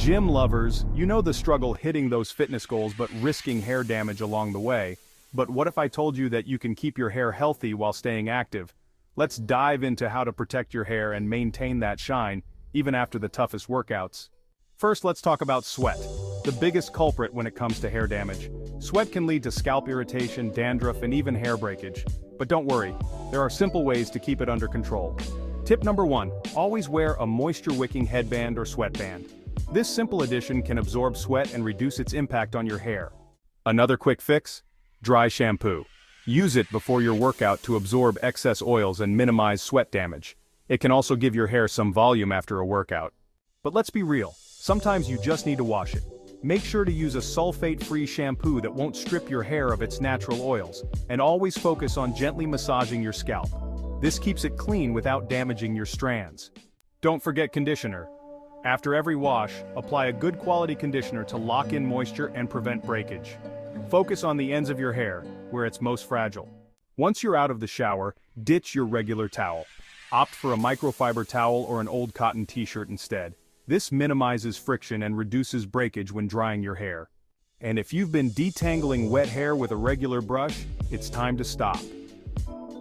Gym lovers, you know the struggle hitting those fitness goals but risking hair damage along the way. But what if I told you that you can keep your hair healthy while staying active? Let's dive into how to protect your hair and maintain that shine, even after the toughest workouts. First, let's talk about sweat, the biggest culprit when it comes to hair damage. Sweat can lead to scalp irritation, dandruff, and even hair breakage. But don't worry, there are simple ways to keep it under control. Tip number 1, always wear a moisture-wicking headband or sweatband. This simple addition can absorb sweat and reduce its impact on your hair. Another quick fix? Dry shampoo. Use it before your workout to absorb excess oils and minimize sweat damage. It can also give your hair some volume after a workout. But let's be real, sometimes you just need to wash it. Make sure to use a sulfate-free shampoo that won't strip your hair of its natural oils, and always focus on gently massaging your scalp. This keeps it clean without damaging your strands. Don't forget conditioner. After every wash, apply a good quality conditioner to lock in moisture and prevent breakage. Focus on the ends of your hair, where it's most fragile. Once you're out of the shower, ditch your regular towel. Opt for a microfiber towel or an old cotton t-shirt instead. This minimizes friction and reduces breakage when drying your hair. And if you've been detangling wet hair with a regular brush, it's time to stop.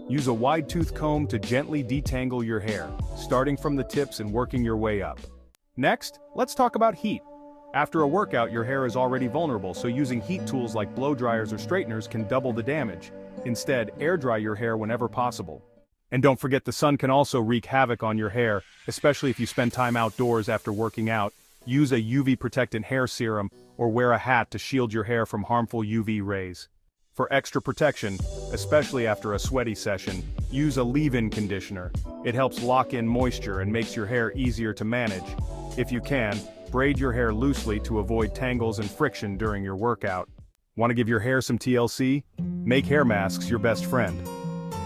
Use a wide-tooth comb to gently detangle your hair, starting from the tips and working your way up. Next, let's talk about heat. After a workout, your hair is already vulnerable, so using heat tools like blow dryers or straighteners can double the damage. Instead, air dry your hair whenever possible. And don't forget, the sun can also wreak havoc on your hair, especially if you spend time outdoors after working out. Use a UV protectant hair serum or wear a hat to shield your hair from harmful UV rays. For extra protection, especially after a sweaty session, use a leave-in conditioner. It helps lock in moisture and makes your hair easier to manage. If you can, braid your hair loosely to avoid tangles and friction during your workout. Want to give your hair some TLC? Make hair masks your best friend.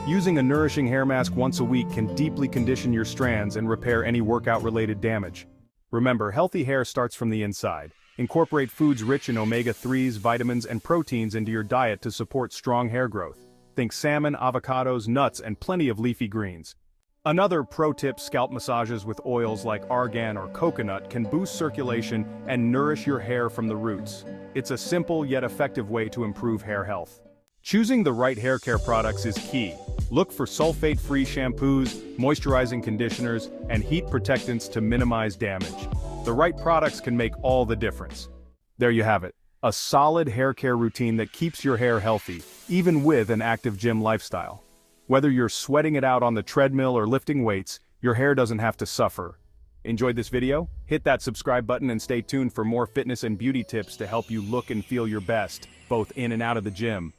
Using a nourishing hair mask once a week can deeply condition your strands and repair any workout-related damage. Remember, healthy hair starts from the inside. Incorporate foods rich in omega-3s, vitamins, and proteins into your diet to support strong hair growth. Think salmon, avocados, nuts, and plenty of leafy greens. Another pro tip: scalp massages with oils like argan or coconut can boost circulation and nourish your hair from the roots. It's a simple yet effective way to improve hair health. Choosing the right hair care products is key. Look for sulfate-free shampoos, moisturizing conditioners, and heat protectants to minimize damage. The right products can make all the difference. There you have it, a solid hair care routine that keeps your hair healthy, even with an active gym lifestyle. Whether you're sweating it out on the treadmill or lifting weights, your hair doesn't have to suffer. Enjoyed this video? Hit that subscribe button and stay tuned for more fitness and beauty tips to help you look and feel your best, both in and out of the gym.